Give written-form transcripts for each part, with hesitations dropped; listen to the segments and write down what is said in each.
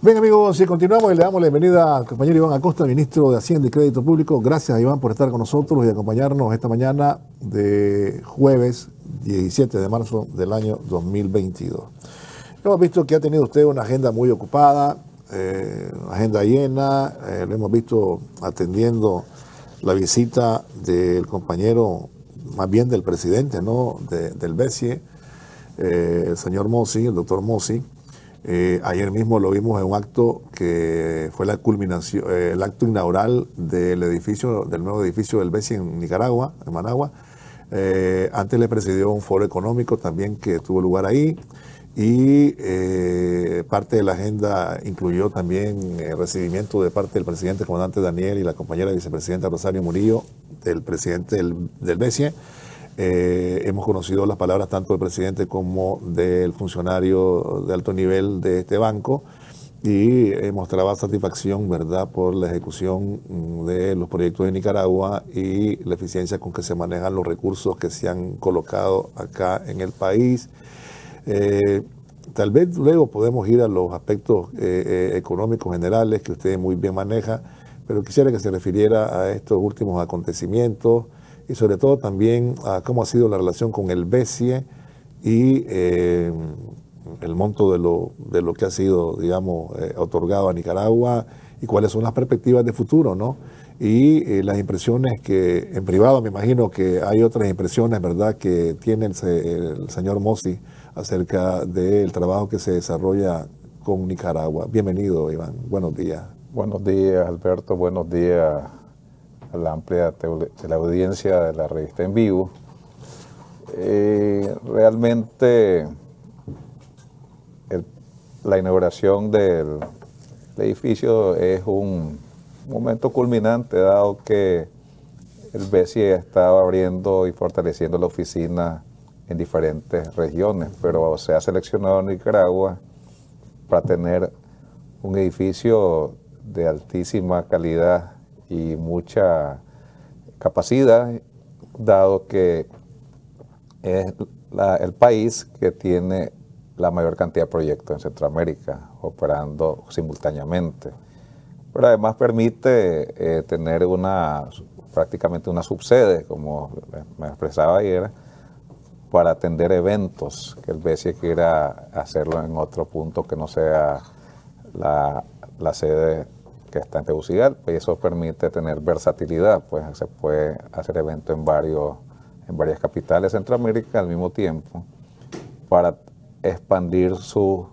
Bien, amigos, si continuamos y le damos la bienvenida al compañero Iván Acosta, ministro de Hacienda y Crédito Público. Gracias, Iván, por estar con nosotros y acompañarnos esta mañana de jueves 17 de marzo del año 2022. Hemos visto que ha tenido usted una agenda muy ocupada, una agenda llena. Lo hemos visto atendiendo la visita del compañero, más bien del presidente, ¿no?, del BESIE, el señor Mossi, el doctor Mossi. Ayer mismo lo vimos en un acto que fue la culminación, el acto inaugural del nuevo edificio del BESIE en Nicaragua, en Managua. Antes le presidió un foro económico también que tuvo lugar ahí, y parte de la agenda incluyó también el recibimiento de parte del presidente comandante Daniel y la compañera vicepresidenta Rosario Murillo, del presidente del BESIE. Hemos conocido las palabras tanto del presidente como del funcionario de alto nivel de este banco, y mostraba satisfacción, ¿verdad?, por la ejecución de los proyectos de Nicaragua y la eficiencia con que se manejan los recursos que se han colocado acá en el país. Tal vez luego podemos ir a los aspectos económicos generales que usted muy bien maneja, pero quisiera que se refiriera a estos últimos acontecimientos y sobre todo también a cómo ha sido la relación con el BESIE y el monto de lo que ha sido, digamos, otorgado a Nicaragua, y cuáles son las perspectivas de futuro, ¿no? Y las impresiones que, en privado me imagino que hay otras impresiones, ¿verdad?, que tiene el señor Mossi acerca del trabajo que se desarrolla con Nicaragua. Bienvenido, Iván. Buenos días. Buenos días, Alberto. Buenos días a la amplia de la audiencia de la revista En Vivo. Realmente la inauguración del edificio es un momento culminante, dado que el BESIE estaba abriendo y fortaleciendo la oficina en diferentes regiones, pero se ha seleccionado Nicaragua para tener un edificio de altísima calidad y mucha capacidad, dado que es el país que tiene la mayor cantidad de proyectos en Centroamérica operando simultáneamente. Pero además permite tener prácticamente una subsede, como me expresaba ayer, para atender eventos que el BESIE quiera hacerlo en otro punto que no sea la sede que está en Tegucigalpa, y eso permite tener versatilidad, pues se puede hacer eventos en varias capitales de Centroamérica al mismo tiempo, para expandir su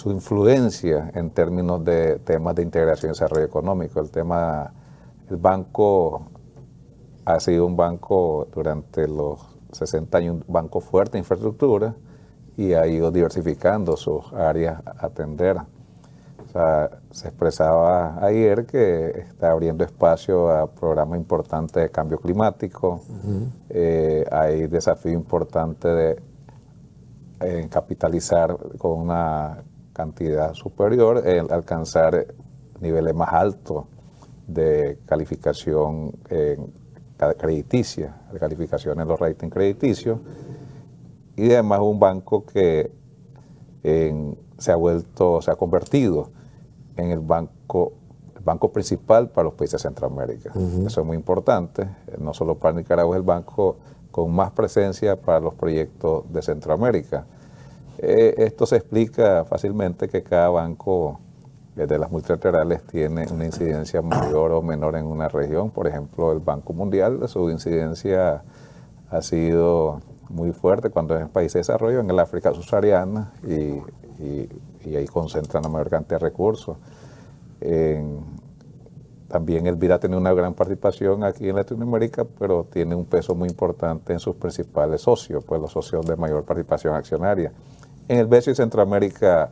influencia en términos de temas de integración y desarrollo económico. El banco ha sido un banco durante los 60 años, un banco fuerte de infraestructura, y ha ido diversificando sus áreas a atender. O sea, se expresaba ayer que está abriendo espacio a programas importantes de cambio climático. Hay desafío importante en capitalizar con una cantidad superior, alcanzar niveles más altos de calificación crediticia, de calificación en los ratings crediticios, y además un banco que se ha convertido en el banco principal para los países de Centroamérica. Eso es muy importante, no solo para Nicaragua, es el banco con más presencia para los proyectos de Centroamérica. Esto se explica fácilmente que cada banco de las multilaterales tiene una incidencia mayor o menor en una región. Por ejemplo, el Banco Mundial, su incidencia ha sido muy fuerte cuando es en países de desarrollo, en el África subsahariana, y ahí concentran la mayor cantidad de recursos. También el BID ha tenido una gran participación aquí en Latinoamérica, pero tiene un peso muy importante en sus principales socios, pues los socios de mayor participación accionaria. En el BESIE Centroamérica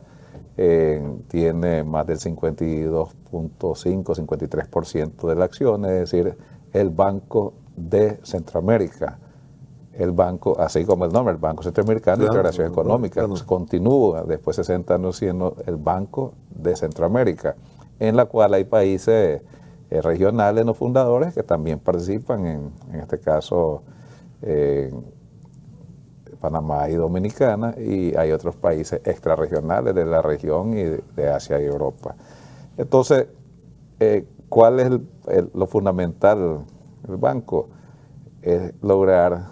tiene más del 52.5, 53% de las acciones, es decir, el Banco de Centroamérica. El banco, así como el nombre, el Banco Centroamericano de Integración Económica, pues continúa después de 60 años siendo el Banco de Centroamérica, en la cual hay países regionales no fundadores que también participan, en este caso Panamá y Dominicana, y hay otros países extrarregionales de la región y de Asia y Europa. Entonces, ¿cuál es lo fundamental del banco? Es lograr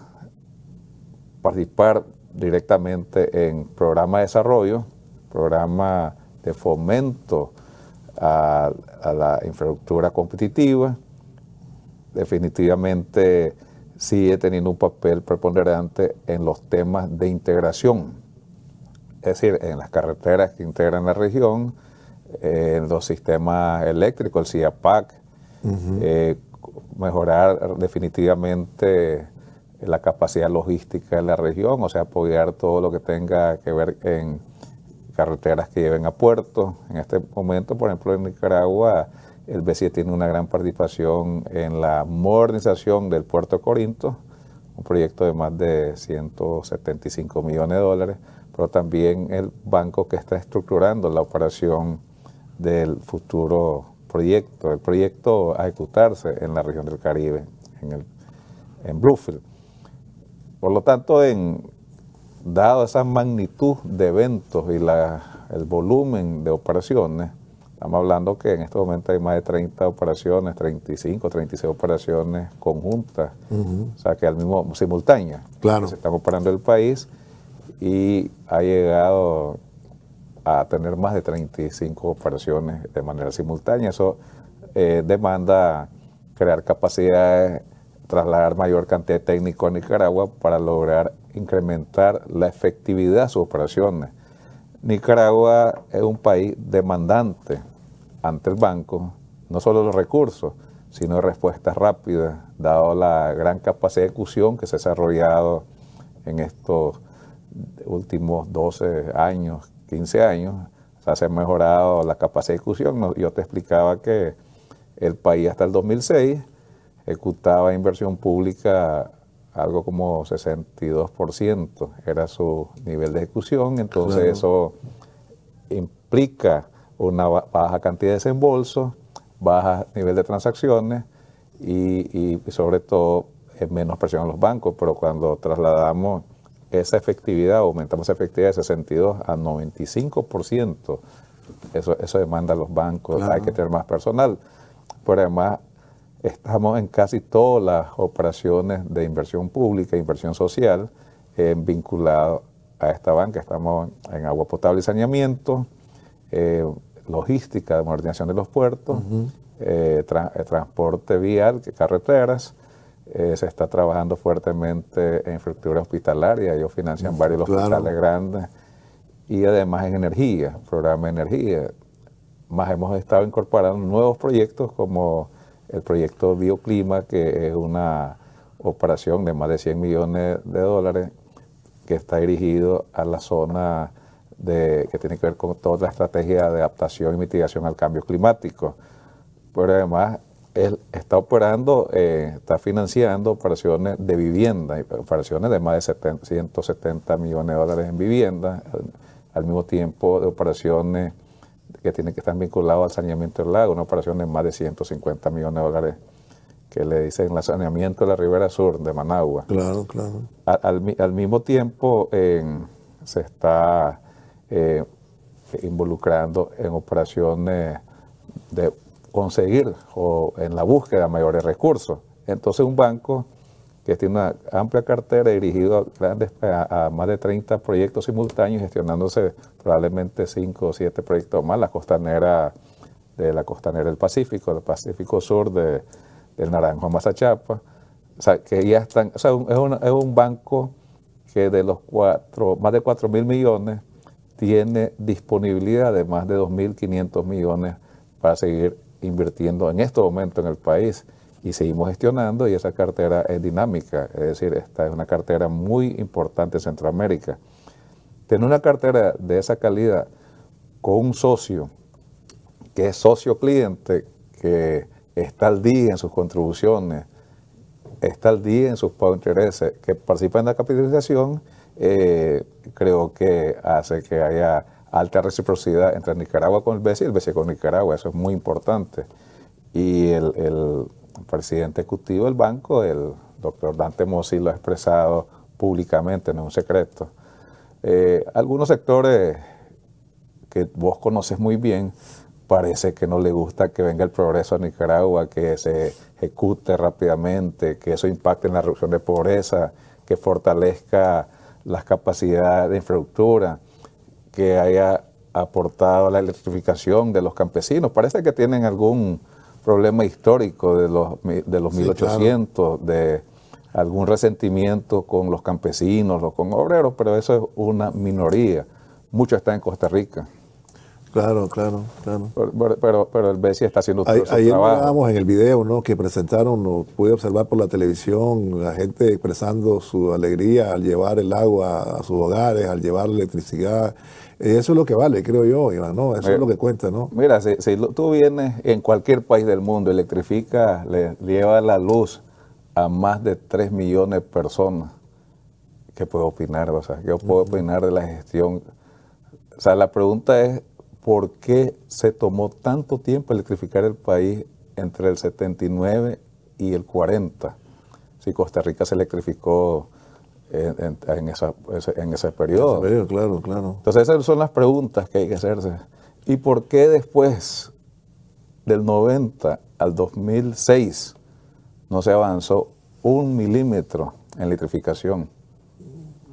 participar directamente en programas de desarrollo, programas de fomento a la infraestructura competitiva. Definitivamente sigue teniendo un papel preponderante en los temas de integración, es decir, en las carreteras que integran la región, en los sistemas eléctricos, el CIAPAC, mejorar definitivamente la capacidad logística de la región, o sea, apoyar todo lo que tenga que ver en carreteras que lleven a puertos. En este momento, por ejemplo, en Nicaragua, el BCE tiene una gran participación en la modernización del puerto de Corinto, un proyecto de más de 175 millones de dólares, pero también el banco que está estructurando la operación del futuro proyecto, el proyecto a ejecutarse en la región del Caribe, en Bluefield. Por lo tanto, dado esa magnitud de eventos y el volumen de operaciones, estamos hablando que en este momento hay más de 30 operaciones, 35, 36 operaciones conjuntas, o sea que al mismo simultáneas, claro, que se están operando en el país, y ha llegado a tener más de 35 operaciones de manera simultánea. Eso demanda crear capacidades, trasladar mayor cantidad de técnicos a Nicaragua para lograr incrementar la efectividad de sus operaciones. Nicaragua es un país demandante ante el banco, no solo los recursos, sino respuestas rápidas, dado la gran capacidad de ejecución que se ha desarrollado en estos últimos 12 años, 15 años. O sea, se ha mejorado la capacidad de ejecución. Yo te explicaba que el país hasta el 2006 ejecutaba inversión pública algo como 62%, era su nivel de ejecución. Entonces eso implica una baja cantidad de desembolso, baja nivel de transacciones y sobre todo menos presión a los bancos. Pero cuando trasladamos esa efectividad, aumentamos esa efectividad de 62 a 95%, eso demanda a los bancos. Claro. Hay que tener más personal, pero además estamos en casi todas las operaciones de inversión pública, inversión social, vinculadas a esta banca. Estamos en agua potable y saneamiento, logística de modernización de los puertos, transporte vial, carreteras. Se está trabajando fuertemente en infraestructura hospitalaria. Ellos financian varios hospitales grandes. Y además en energía, programa de energía. Más hemos estado incorporando nuevos proyectos como el proyecto Bioclima, que es una operación de más de 100 millones de dólares que está dirigido a la zona que tiene que ver con toda la estrategia de adaptación y mitigación al cambio climático. Pero además él está operando, está financiando operaciones de vivienda, operaciones de más de 170 millones de dólares en vivienda, al mismo tiempo de operaciones que tienen que estar vinculados al saneamiento del lago, una operación de más de 150 millones de dólares que le dicen el saneamiento de la Ribera Sur de Managua. Claro, claro. Al mismo tiempo se está involucrando en operaciones de conseguir o en la búsqueda de mayores recursos. Entonces un banco que tiene una amplia cartera dirigido a más de 30 proyectos simultáneos, gestionándose probablemente 5 o 7 proyectos más, la costanera del Pacífico Sur, del Naranjo a Mazachapa. O sea, que ya están, o sea, es un banco que de los más de 4.000 millones tiene disponibilidad de más de 2.500 millones para seguir invirtiendo en este momento en el país. Y seguimos gestionando, y esa cartera es dinámica, es decir, esta es una cartera muy importante en Centroamérica. Tener una cartera de esa calidad con un socio que es socio cliente, que está al día en sus contribuciones, está al día en sus pagos de intereses, que participa en la capitalización, creo que hace que haya alta reciprocidad entre Nicaragua con el BCE y el BCE con Nicaragua. Eso es muy importante. Y el presidente ejecutivo del banco, el doctor Dante Mossi, lo ha expresado públicamente, no es un secreto. Algunos sectores que vos conoces muy bien, parece que no le gusta que venga el progreso a Nicaragua, que se ejecute rápidamente, que eso impacte en la reducción de pobreza, que fortalezca las capacidades de infraestructura, que haya aportado a la electrificación de los campesinos. Parece que tienen algún problema histórico de los Sí, 1800, claro. de algún resentimiento con los campesinos o con obreros, pero eso es una minoría. Mucho está en Costa Rica. Claro, claro, claro. Pero el BESI está haciendo todo su Ayer trabajo. mirábamos en el video, ¿no?, que presentaron, lo pude observar por la televisión, la gente expresando su alegría al llevar el agua a sus hogares, al llevar la electricidad. Eso es lo que vale, creo yo, Iván, ¿no? Eso es lo que cuenta, ¿no? Mira, si tú vienes en cualquier país del mundo, electrifica, le lleva la luz a más de 3 millones de personas. ¿Qué puedo opinar? O sea, yo puedo opinar de la gestión. O sea, la pregunta es, ¿por qué se tomó tanto tiempo electrificar el país entre el 79 y el 40? Si Costa Rica se electrificó en ese periodo. Claro, claro. Entonces esas son las preguntas que hay que hacerse. ¿Y por qué después del 90 al 2006 no se avanzó 1 milímetro en electrificación?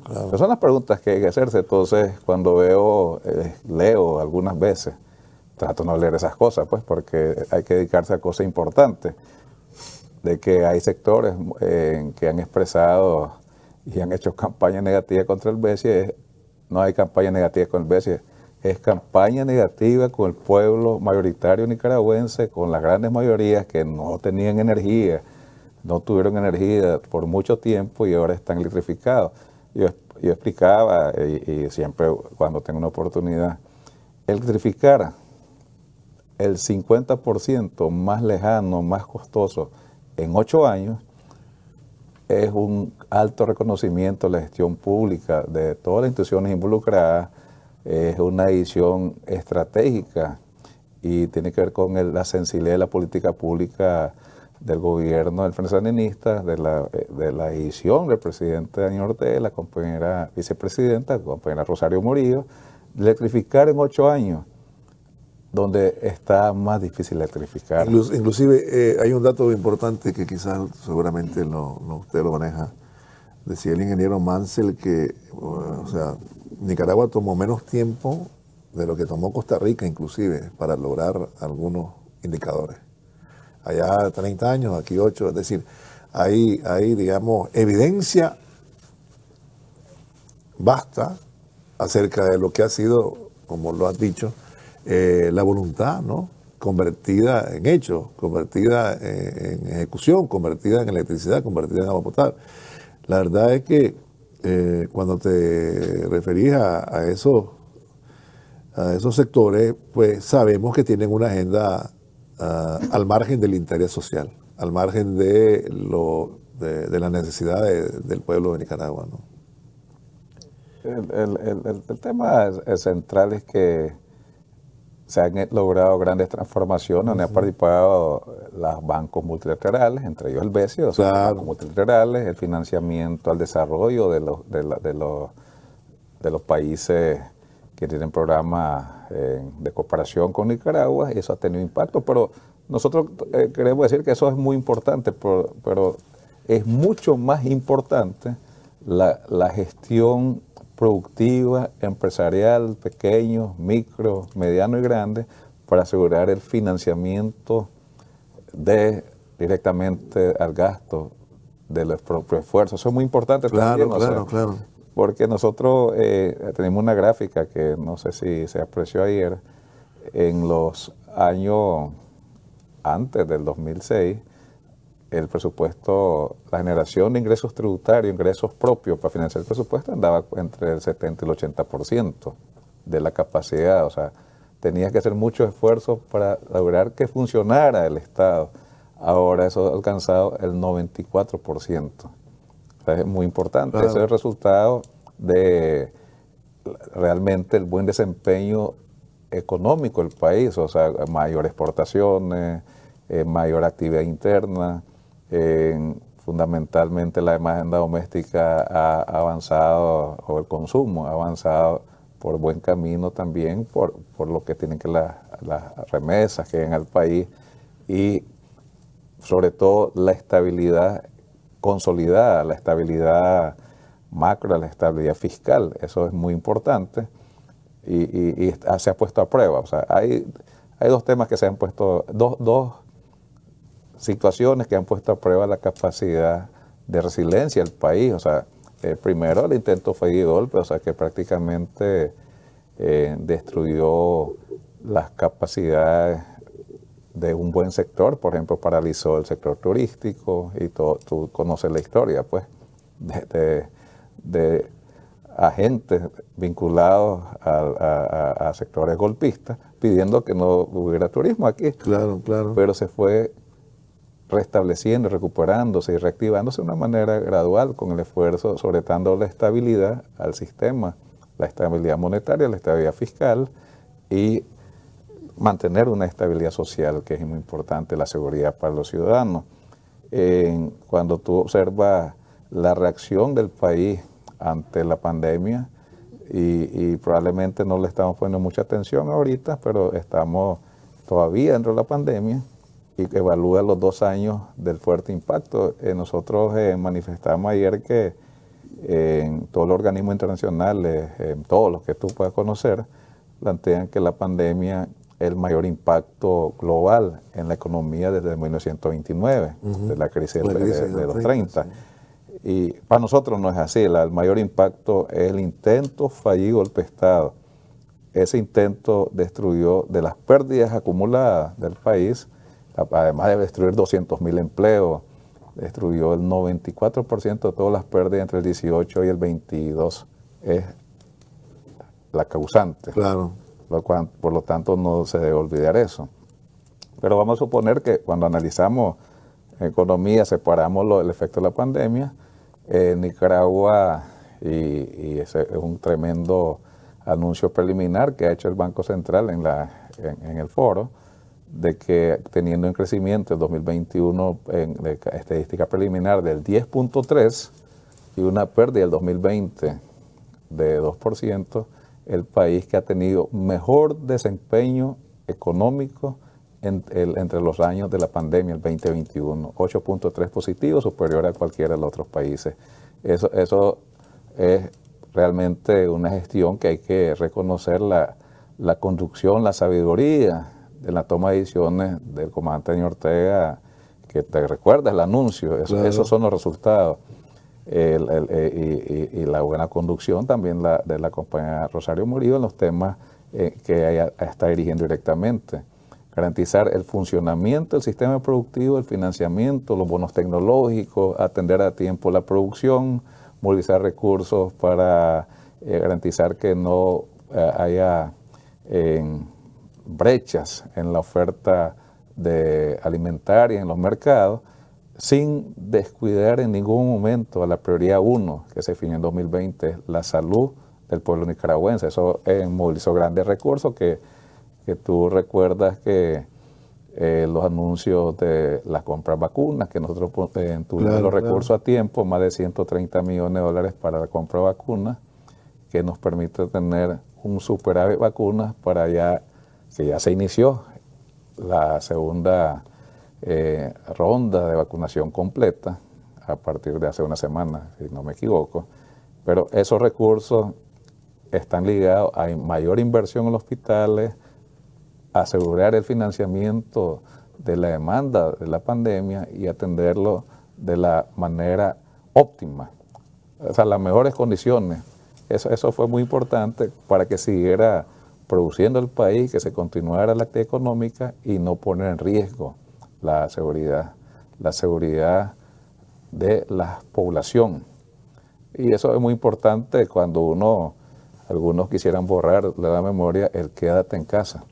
Claro. Esas son las preguntas que hay que hacerse. Entonces, cuando leo algunas veces, trato de no leer esas cosas, pues, porque hay que dedicarse a cosas importantes. De que hay sectores que han expresado y han hecho campaña negativa contra el BESI. No hay campaña negativa con el BESI, es campaña negativa con el pueblo mayoritario nicaragüense, con las grandes mayorías que no tenían energía, no tuvieron energía por mucho tiempo y ahora están electrificados. Yo explicaba, y siempre cuando tengo una oportunidad, electrificar el 50% más lejano, más costoso, en 8 años, es un alto reconocimiento de la gestión pública de todas las instituciones involucradas, es una decisión estratégica y tiene que ver con la sensibilidad de la política pública del gobierno del Frente Sandinista, de la decisión del presidente Daniel Ortega, la compañera vicepresidenta, la compañera Rosario Murillo, de electrificar en 8 años, donde está más difícil electrificar. Inclusive hay un dato importante que quizás seguramente usted lo maneja. Decía el ingeniero Mansell que o sea, Nicaragua tomó menos tiempo de lo que tomó Costa Rica inclusive para lograr algunos indicadores. Allá 30 años, aquí 8, es decir, hay digamos, evidencia basta acerca de lo que ha sido, como lo has dicho, la voluntad, ¿no?, convertida en hechos, convertida en ejecución, convertida en electricidad, convertida en agua potable. La verdad es que cuando te referís a esos sectores, pues sabemos que tienen una agenda al margen del interés social, al margen de las necesidades del pueblo de Nicaragua, ¿no? El tema central es que se han logrado grandes transformaciones, donde han participado los bancos multilaterales, entre ellos el BESI, o sea, los bancos multilaterales, el financiamiento al desarrollo de los países que tienen programas de cooperación con Nicaragua, y eso ha tenido impacto, pero nosotros queremos decir que eso es muy importante, pero es mucho más importante la gestión productiva, empresarial, pequeño, micro, mediano y grande, para asegurar el financiamiento directamente al gasto de los propios esfuerzos. Eso es muy importante también. Claro. Porque nosotros tenemos una gráfica que no sé si se apreció ayer, en los años antes del 2006, el presupuesto, la generación de ingresos tributarios, ingresos propios para financiar el presupuesto andaba entre el 70 y el 80% de la capacidad. O sea, tenía que hacer muchos esfuerzos para lograr que funcionara el Estado. Ahora eso ha alcanzado el 94%. O sea, es muy importante. Claro. Eso es el resultado de realmente el buen desempeño económico del país. O sea, mayores exportaciones, mayor actividad interna, fundamentalmente la demanda doméstica ha avanzado, o el consumo ha avanzado por buen camino también, por lo que tienen que las remesas que llegan al país y sobre todo la estabilidad consolidada, la estabilidad macro, la estabilidad fiscal. Eso es muy importante y se ha puesto a prueba. O sea, hay dos temas que se han puesto, dos situaciones que han puesto a prueba la capacidad de resiliencia del país. O sea, primero el intento fallido de golpe, o sea, que prácticamente destruyó las capacidades de un buen sector. Por ejemplo, paralizó el sector turístico y todo. Tú conoces la historia, pues, de agentes vinculados a sectores golpistas pidiendo que no hubiera turismo aquí. Claro, claro. Pero se fue restableciendo, recuperándose y reactivándose de una manera gradual con el esfuerzo, sobre todo la estabilidad al sistema, la estabilidad monetaria, la estabilidad fiscal y mantener una estabilidad social, que es muy importante, la seguridad para los ciudadanos. Cuando tú observas la reacción del país ante la pandemia, y probablemente no le estamos poniendo mucha atención ahorita, pero estamos todavía dentro de la pandemia, y que evalúa los 2 años del fuerte impacto. Nosotros manifestamos ayer que en todos los organismos internacionales, todos los que tú puedas conocer, plantean que la pandemia es el mayor impacto global en la economía desde 1929, de la crisis de los 30. Sí. Y para nosotros no es así. El mayor impacto es el intento fallido golpe de Estado. Ese intento destruyó, de las pérdidas acumuladas del país, además de destruir 200.000 empleos, destruyó el 94% de todas las pérdidas entre el 18 y el 22. Es la causante. Claro. Por lo tanto, no se debe olvidar eso. Pero vamos a suponer que cuando analizamos economía, separamos el efecto de la pandemia, Nicaragua, y ese es un tremendo anuncio preliminar que ha hecho el Banco Central en el foro, de que teniendo un crecimiento en 2021 de estadística preliminar del 10.3 y una pérdida del 2020 de 2%, el país que ha tenido mejor desempeño económico entre los años de la pandemia, el 2021, 8.3 positivo, superior a cualquiera de los otros países. Eso es realmente una gestión que hay que reconocer la conducción, la sabiduría de la toma de decisiones del comandante Daniel Ortega, que te recuerdas el anuncio, claro. Esos son los resultados. Y la buena conducción también de la compañera Rosario Murillo en los temas que ella está dirigiendo directamente. Garantizar el funcionamiento del sistema productivo, el financiamiento, los bonos tecnológicos, atender a tiempo la producción, movilizar recursos para garantizar que no haya brechas en la oferta alimentaria en los mercados, sin descuidar en ningún momento a la prioridad 1 que se definió en 2020, la salud del pueblo nicaragüense. Eso movilizó grandes recursos que tú recuerdas que los anuncios de las compras vacunas, que nosotros tuvimos los recursos a tiempo, más de 130 millones de dólares para la compra de vacunas, que nos permite tener un superávit de vacunas que ya se inició la segunda ronda de vacunación completa a partir de hace una semana, si no me equivoco. Pero esos recursos están ligados a mayor inversión en los hospitales, asegurar el financiamiento de la demanda de la pandemia y atenderlo de la manera óptima, o sea, las mejores condiciones. Eso fue muy importante para que siguiera produciendo el país, que se continuara la actividad económica y no poner en riesgo la seguridad de la población. Y eso es muy importante cuando algunos quisieran borrar de la memoria el quédate en casa.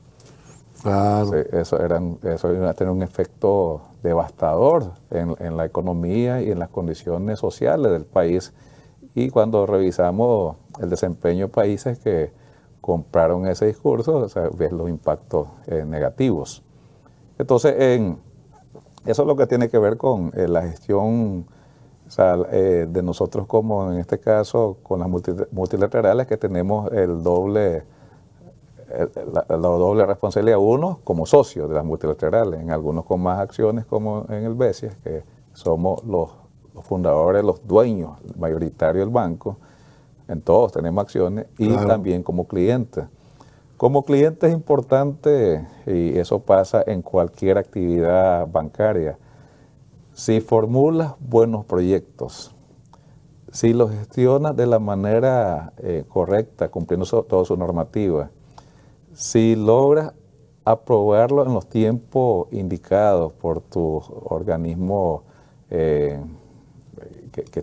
Claro. Eso iba a tener un efecto devastador en la economía y en las condiciones sociales del país. Y cuando revisamos el desempeño de países que compraron ese discurso, o sea, ves los impactos negativos. Entonces, eso es lo que tiene que ver con la gestión O sea, de nosotros como en este caso con las multilaterales que tenemos la doble responsabilidad, uno como socio de las multilaterales, en algunos con más acciones como en el BESIA, que somos los fundadores, los dueños mayoritarios del banco, en todos tenemos acciones, y claro, también como clientes. Como cliente es importante, y eso pasa en cualquier actividad bancaria, si formulas buenos proyectos, si los gestionas de la manera correcta, cumpliendo toda su normativa, si logras aprobarlo en los tiempos indicados por tu organismo que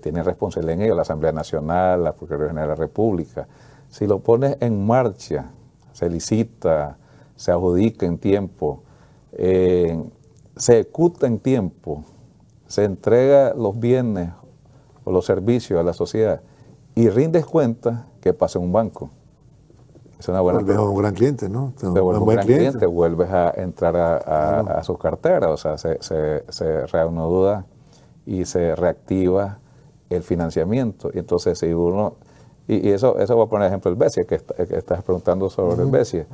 tiene responsabilidad en ello, la Asamblea Nacional, la Procuraduría General de la República, si lo pones en marcha, se licita, se adjudica en tiempo, se ejecuta en tiempo, se entrega los bienes o los servicios a la sociedad y rindes cuenta, que pasa en un banco. Es una buena vuelves un gran cliente, ¿no? te vuelves un gran cliente, vuelves a entrar a sus carteras, o sea, se reanuda y se reactiva el financiamiento. Y entonces, si uno, y eso va a poner ejemplo el BESIA, que estás preguntando sobre el BESIA.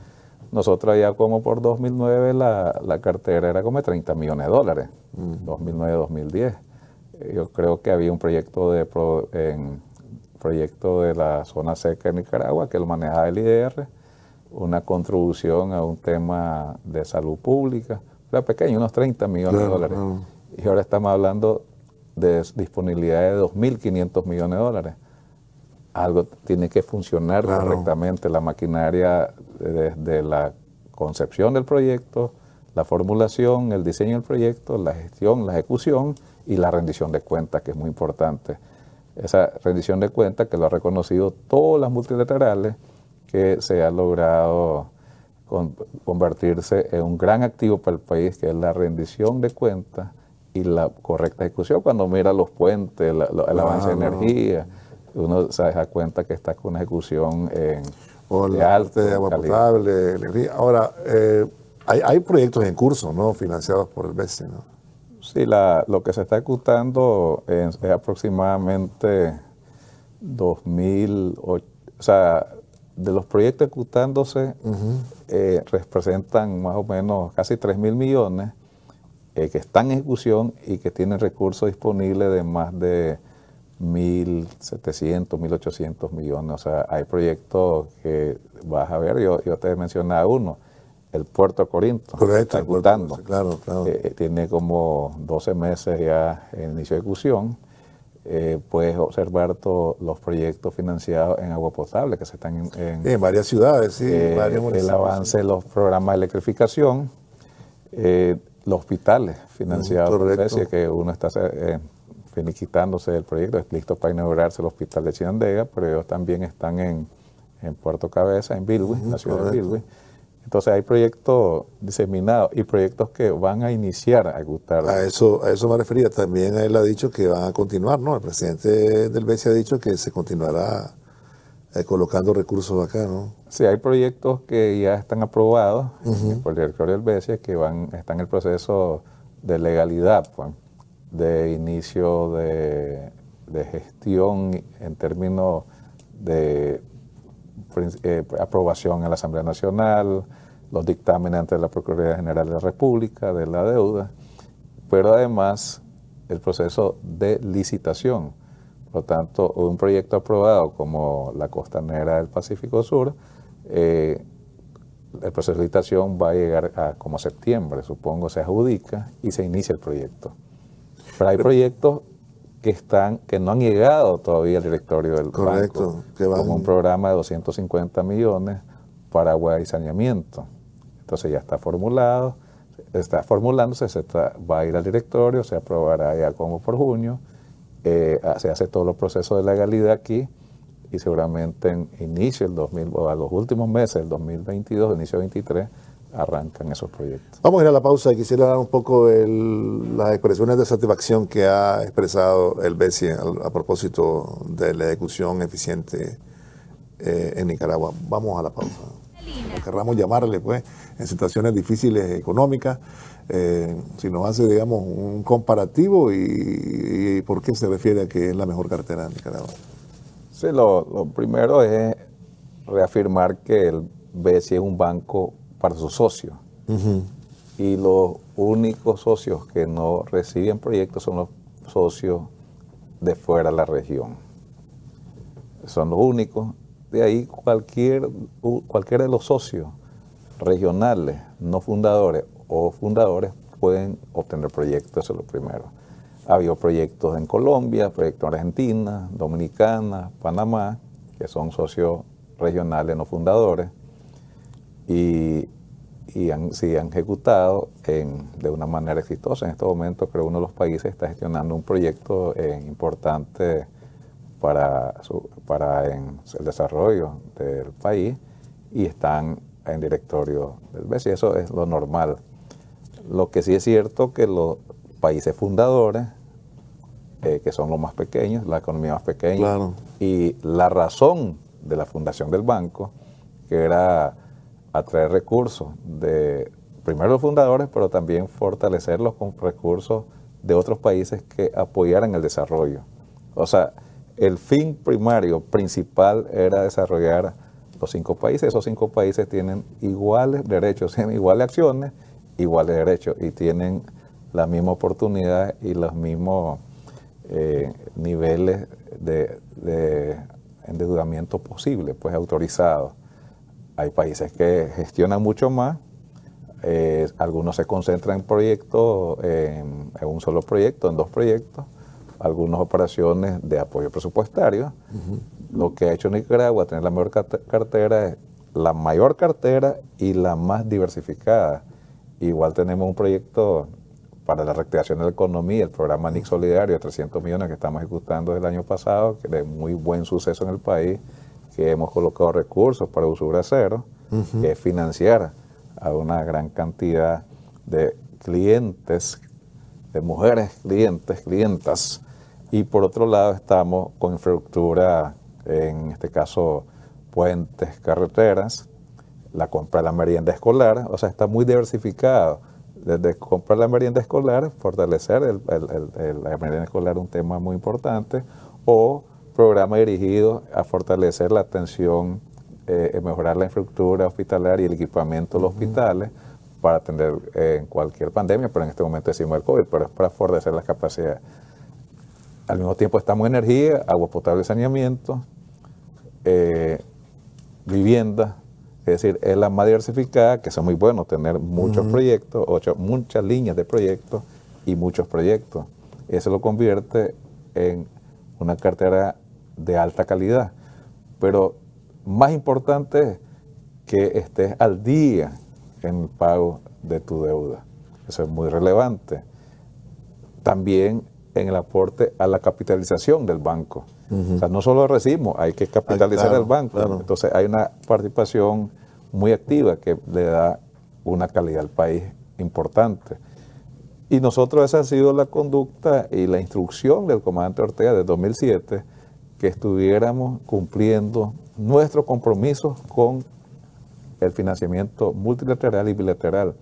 Nosotros ya como por 2009 la cartera era como de $30 millones, 2009-2010. Yo creo que había un proyecto de la zona seca de Nicaragua que lo manejaba el IDR, una contribución a un tema de salud pública, era pequeño, unos $30 millones de dólares. Y ahora estamos hablando de disponibilidad de 2.500 millones de dólares. Algo tiene que funcionar correctamente, la maquinaria desde la concepción del proyecto, la formulación, el diseño del proyecto, la gestión, la ejecución y la rendición de cuentas, que es muy importante. Esa rendición de cuentas que lo ha reconocido todas las multilaterales, que se ha logrado convertirse en un gran activo para el país, que es la rendición de cuentas y la correcta ejecución. Cuando mira los puentes, el avance de energía, uno se da cuenta que está con una ejecución de alta de agua potable, energía. Ahora, hay proyectos en curso, ¿no? Financiados por el BESIA, ¿no? Sí, lo que se está ejecutando es aproximadamente 2.008, o sea, de los proyectos ejecutándose representan más o menos casi 3.000 millones que están en ejecución y que tienen recursos disponibles de más de 1.700, 1.800 millones. O sea, hay proyectos que vas a ver, yo te mencionaba uno, el Puerto de Corinto. Correcto, está ejecutando. Claro. Tiene como 12 meses ya en inicio de ejecución. Puedes observar todos los proyectos financiados en agua potable que se están en varias ciudades, sí. Varios municipios, el avance de los programas de electrificación, los hospitales financiados por BESIA, que uno está finiquitándose del proyecto, es listo para inaugurarse el hospital de Chinandega, pero ellos también están en Puerto Cabeza, en Bilwi, la ciudad de Bilwi. Entonces hay proyectos diseminados y proyectos que van a iniciar a ejecutar. A eso me refería. También él ha dicho que van a continuar, ¿no? El presidente del BESIA ha dicho que se continuará colocando recursos acá, ¿no? Sí, hay proyectos que ya están aprobados por el directorio del BESIA que están en el proceso de legalidad, pues, de inicio de gestión en términos de aprobación en la Asamblea Nacional, los dictámenes ante la Procuraduría General de la República de la deuda, pero además el proceso de licitación. Por lo tanto, un proyecto aprobado como la Costanera del Pacífico Sur, el proceso de licitación va a llegar a como septiembre, supongo, se adjudica y se inicia el proyecto. Pero hay proyectos que no han llegado todavía al directorio del banco, como un programa de 250 millones para agua y saneamiento. Entonces ya está formulado, está formulándose, va a ir al directorio, se aprobará ya como por junio, se hace todos los procesos de legalidad aquí y seguramente en inicio del 2000, o a los últimos meses del 2022, inicio del 2023, arrancan esos proyectos. Vamos a ir a la pausa y quisiera hablar un poco de las expresiones de satisfacción que ha expresado el BESIA a propósito de la ejecución eficiente en Nicaragua. Vamos a la pausa. como querramos llamarle, pues, en situaciones difíciles económicas. Si nos hace, digamos, un comparativo y por qué se refiere a que es la mejor cartera de Nicaragua. Sí, lo primero es reafirmar que el BCI es un banco para sus socios. Y los únicos socios que no reciben proyectos son los socios de fuera de la región. Son los únicos. De ahí cualquiera de los socios regionales, no fundadores o fundadores pueden obtener proyectos, eso es lo primero. Ha habido proyectos en Colombia, proyectos en Argentina, Dominicana, Panamá, que son socios regionales no fundadores, y han ejecutado de una manera exitosa. En este momento creo que uno de los países está gestionando un proyecto importante para el desarrollo del país y están en directorio del BCI. Eso es lo normal. Lo que sí es cierto que los países fundadores, que son los más pequeños, la economía más pequeña, claro, y la razón de la fundación del banco, que era atraer recursos de primero los fundadores, pero también fortalecerlos con recursos de otros países que apoyaran el desarrollo. O sea, el fin primario, principal, era desarrollar los 5 países. Esos 5 países tienen iguales derechos, tienen iguales acciones, iguales derechos, y tienen la misma oportunidad y los mismos niveles de endeudamiento posible, pues autorizados. Hay países que gestionan mucho más, algunos se concentran en proyectos, en un solo proyecto, en 2 proyectos, algunas operaciones de apoyo presupuestario. Lo que ha hecho Nicaragua, tener la mejor cartera, es la mayor cartera y la más diversificada. Igual tenemos un proyecto para la reactivación de la economía, el programa NIC Solidario de 300 millones que estamos ejecutando desde el año pasado, que es de muy buen suceso en el país, que hemos colocado recursos para usura cero, que es financiar a una gran cantidad de clientes, de mujeres clientas, y por otro lado estamos con infraestructura, en este caso puentes, carreteras, la compra de la merienda escolar, o sea, está muy diversificado. Desde comprar la merienda escolar, fortalecer la merienda escolar, un tema muy importante, o programas dirigidos a fortalecer la atención, mejorar la infraestructura hospitalaria y el equipamiento de los hospitales para atender en cualquier pandemia, pero en este momento decimos el COVID, pero es para fortalecer las capacidades. Al mismo tiempo estamos en energía, agua potable y saneamiento, vivienda, es decir, es la más diversificada, que es muy bueno tener muchos proyectos, muchas líneas de proyectos y muchos proyectos. Eso lo convierte en una cartera de alta calidad. Pero más importante es que estés al día en el pago de tu deuda. Eso es muy relevante. También en el aporte a la capitalización del banco. O sea, no solo recibimos, hay que capitalizar al banco. Claro. Entonces hay una participación muy activa que le da una calidad al país importante. Y nosotros, esa ha sido la conducta y la instrucción del comandante Ortega de 2007, que estuviéramos cumpliendo nuestros compromisos con el financiamiento multilateral y bilateral.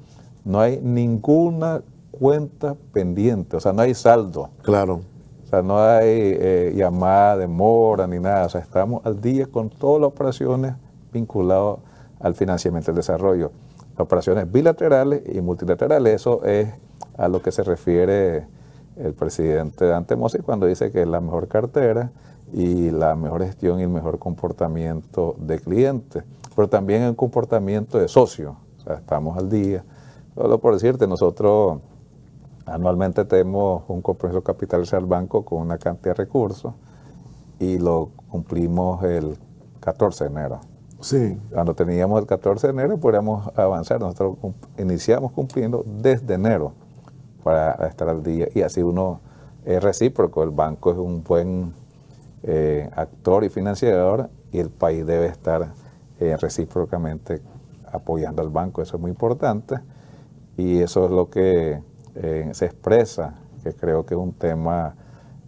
No hay ninguna cuenta pendiente, o sea, no hay saldo. Claro. O sea, no hay llamada de mora ni nada. O sea, estamos al día con todas las operaciones vinculadas al financiamiento del desarrollo. Operaciones bilaterales y multilaterales, eso es a lo que se refiere el presidente Dante Mossi cuando dice que es la mejor cartera y la mejor gestión y el mejor comportamiento de clientes, pero también el comportamiento de socio. O sea, estamos al día. Solo por decirte, nosotros anualmente tenemos un compromiso capitalizar al banco con una cantidad de recursos y lo cumplimos el 14 de enero. Sí. Cuando teníamos el 14 de enero podíamos avanzar. Nosotros iniciamos cumpliendo desde enero para estar al día y así uno es recíproco. El banco es un buen actor y financiador y el país debe estar recíprocamente apoyando al banco. Eso es muy importante y eso es lo que se expresa, que creo que es un tema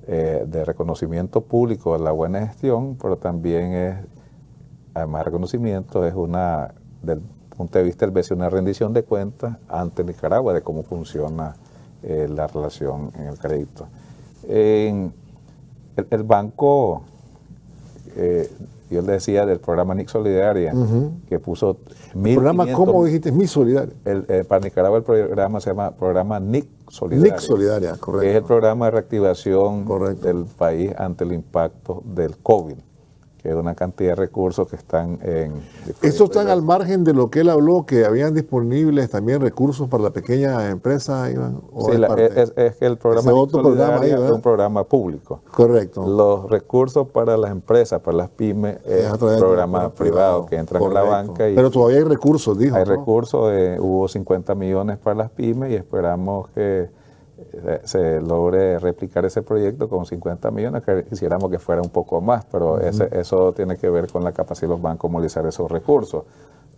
de reconocimiento público de la buena gestión, pero también es, además de reconocimiento, es una del punto de vista del BCE una rendición de cuentas ante Nicaragua de cómo funciona la relación en el crédito. El banco, yo le decía del programa NIC Solidaria, que puso... ¿El programa cómo dijiste? ¿Mi Solidaria? Para Nicaragua el programa se llama programa NIC Solidaria. NIC Solidaria, correcto. Que es el programa de reactivación del país ante el impacto del COVID, que es una cantidad de recursos que están en... ¿Estos están al margen de lo que él habló, que habían disponibles también recursos para la pequeña empresa, Iván? Sí, es que el programa NIC Solidaria es un programa público. Correcto. Los recursos para las empresas, para las pymes, es un programa privado que entran en la banca. Pero todavía hay recursos, dijo. Hay recursos, hubo 50 millones para las pymes y esperamos que se logre replicar ese proyecto con 50 millones, que quisiéramos que fuera un poco más, pero eso tiene que ver con la capacidad de los bancos de movilizar esos recursos.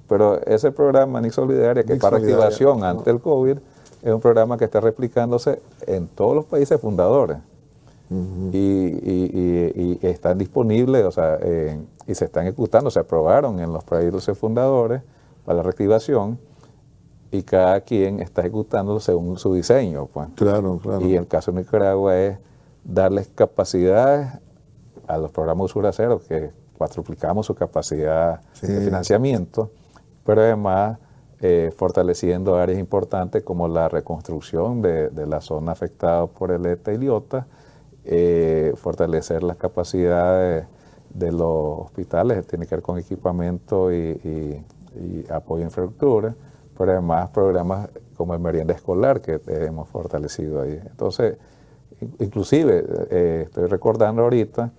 Pero ese programa NIC Solidaria, que es para activación ante el COVID, es un programa que está replicándose en todos los países fundadores. Y están disponibles, o sea, y se están ejecutando, se aprobaron en los países fundadores para la reactivación, y cada quien está ejecutando según su diseño, pues. Claro, claro. Y el caso de Nicaragua es darles capacidades a los programas Usura Cero, que cuatruplicamos su capacidad de financiamiento, pero además fortaleciendo áreas importantes como la reconstrucción de la zona afectada por el ETA y Liota, fortalecer las capacidades de los hospitales, tiene que ver con equipamiento y apoyo a infraestructura, pero además programas como el merienda escolar que hemos fortalecido ahí. Entonces, inclusive, estoy recordando ahorita,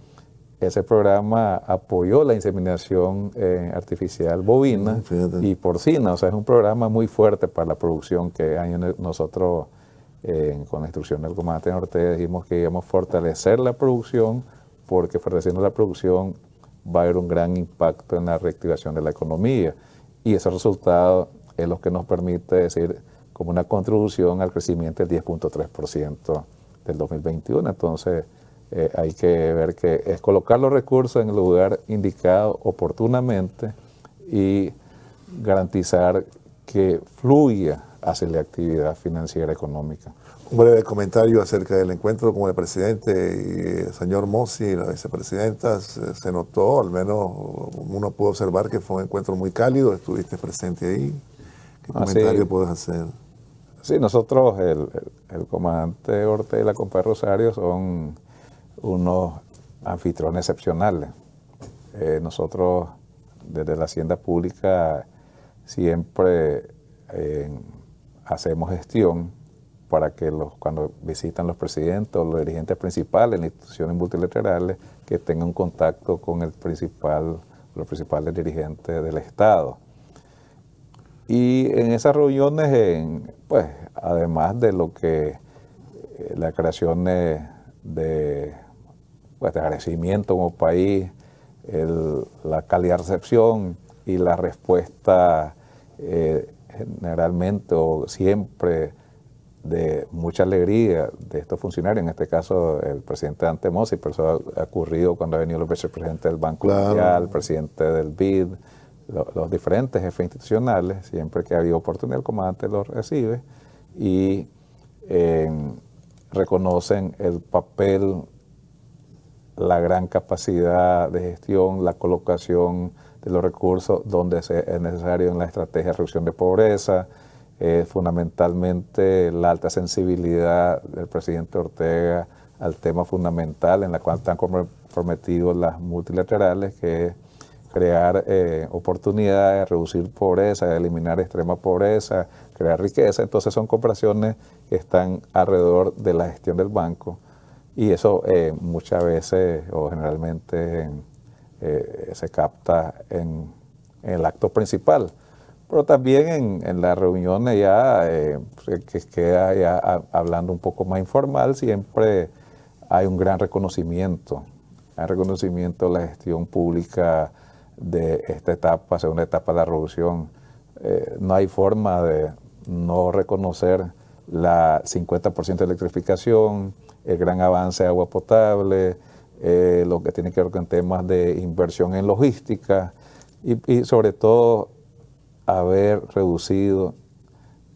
ese programa apoyó la inseminación artificial bovina y porcina, o sea, es un programa muy fuerte para la producción que nosotros, con la instrucción del comandante Ortega, dijimos que íbamos a fortalecer la producción, porque fortaleciendo la producción va a haber un gran impacto en la reactivación de la economía, y ese resultado es lo que nos permite decir como una contribución al crecimiento del 10.3% del 2021. Entonces, hay que ver que es colocar los recursos en el lugar indicado oportunamente y garantizar que fluya hacia la actividad financiera económica. Un breve comentario acerca del encuentro con el presidente y el señor Mossi y la vicepresidenta. Se notó, al menos uno pudo observar que fue un encuentro muy cálido, estuviste presente ahí. ¿Qué comentario puedes hacer? Sí, nosotros, el comandante Ortega y la compadre Rosario son unos anfitriones excepcionales. Nosotros, desde la Hacienda Pública, siempre hacemos gestión para que cuando visitan los presidentes o los dirigentes principales en instituciones multilaterales, que tengan contacto con los principales dirigentes del Estado. Y en esas reuniones, pues, además de lo que la creación de agradecimiento como país, la calidad de recepción y la respuesta generalmente o siempre de mucha alegría de estos funcionarios, en este caso el presidente Dante Mossi, pero eso ha ocurrido cuando ha venido el vicepresidente del Banco Mundial, el presidente del BID, los diferentes jefes institucionales. Siempre que ha habido oportunidad, el comandante los recibe y reconocen el papel, la gran capacidad de gestión, la colocación de los recursos donde es necesario en la estrategia de reducción de pobreza, fundamentalmente la alta sensibilidad del presidente Ortega al tema fundamental en la cual están comprometidos las multilaterales, que es crear oportunidades, reducir pobreza, eliminar extrema pobreza, crear riqueza. Entonces son cooperaciones que están alrededor de la gestión del banco, y eso muchas veces o generalmente se capta en el acto principal. Pero también en las reuniones ya que queda ya hablando un poco más informal, siempre hay un gran reconocimiento. Hay reconocimiento de la gestión pública de esta etapa, segunda etapa de la revolución. No hay forma de no reconocer la 50% de electrificación, el gran avance de agua potable, lo que tiene que ver con temas de inversión en logística y sobre todo haber reducido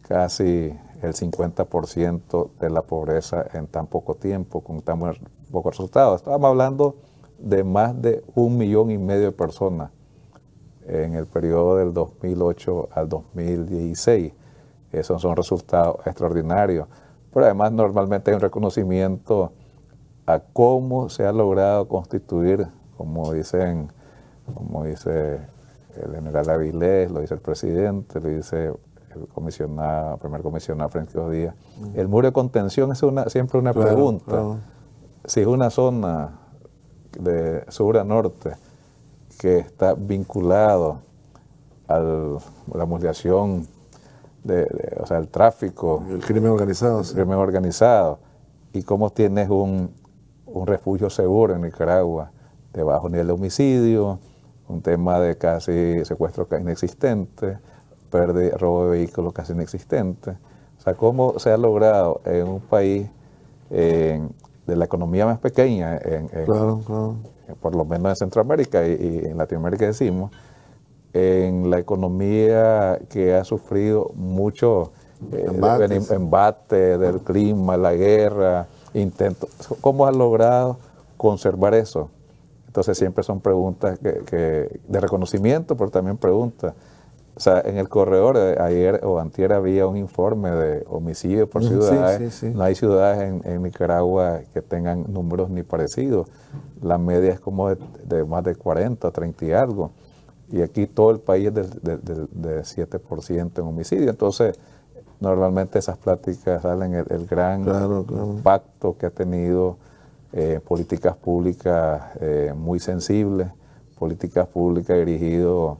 casi el 50% de la pobreza en tan poco tiempo, con tan pocos resultados. Estábamos hablando de más de 1,5 millones de personas en el periodo del 2008 al 2016. Esos son resultados extraordinarios. Pero además normalmente hay un reconocimiento a cómo se ha logrado constituir, como dice el general Avilés, lo dice el presidente, lo dice el primer comisionado Francisco Díaz. El muro de contención es siempre una pregunta. Claro. Si es una zona de sur a norte que está vinculado a la mutilación, o sea, el tráfico. El crimen organizado. El crimen organizado. Y cómo tienes un refugio seguro en Nicaragua, de bajo nivel de homicidio, un tema de casi secuestro inexistente, robo de vehículos casi inexistente. O sea, cómo se ha logrado en un país de la economía más pequeña, claro. Por lo menos en Centroamérica y en Latinoamérica decimos, en la economía que ha sufrido mucho embate del clima, la guerra, intentos. ¿Cómo has logrado conservar eso? Entonces siempre son preguntas de reconocimiento, pero también preguntas. O sea, en el corredor ayer o antier había un informe de homicidios por ciudades. Sí. No hay ciudades en Nicaragua que tengan números ni parecidos. La media es como de más de 40, 30 y algo. Y aquí todo el país es de 7% en homicidio. Entonces, normalmente esas pláticas salen el gran impacto que ha tenido políticas públicas muy sensibles, políticas públicas dirigidas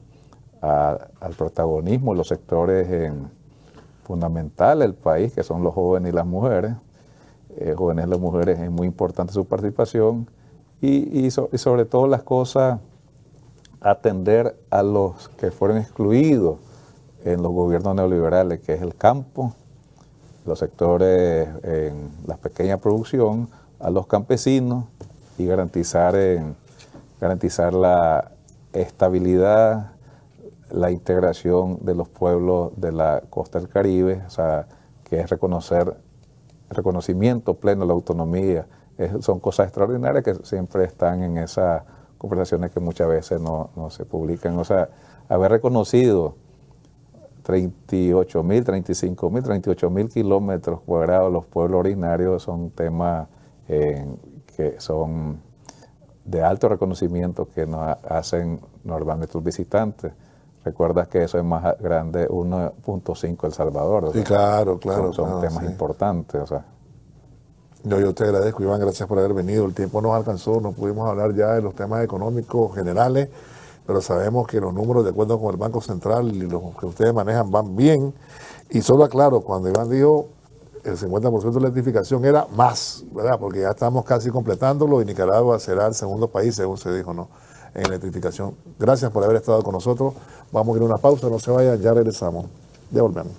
al protagonismo de los sectores fundamentales del país, que son los jóvenes y las mujeres. Jóvenes y las mujeres es muy importante su participación y sobre todo las cosas, atender a los que fueron excluidos en los gobiernos neoliberales, que es el campo, los sectores en la pequeña producción, a los campesinos y garantizar la estabilidad, la integración de los pueblos de la costa del Caribe, o sea, que es reconocimiento pleno de la autonomía. Son cosas extraordinarias que siempre están en esas conversaciones que muchas veces no se publican. O sea, haber reconocido 38,000, 35,000, 38,000 kilómetros cuadrados los pueblos originarios son temas que son de alto reconocimiento que nos hacen normalmente los visitantes. Recuerdas que eso es más grande, 1.5 El Salvador. Sí, claro. Son temas importantes, o sea. Yo te agradezco, Iván, gracias por haber venido. El tiempo nos alcanzó, no pudimos hablar ya de los temas económicos generales, pero sabemos que los números, de acuerdo con el Banco Central y los que ustedes manejan, van bien. Y solo aclaro, cuando Iván dijo el 50% de la electrificación era más, ¿verdad? Porque ya estamos casi completándolo y Nicaragua será el segundo país, según se dijo, ¿no?, en electrificación. Gracias por haber estado con nosotros. Vamos a ir a una pausa, no se vayan, ya regresamos. Ya volvemos.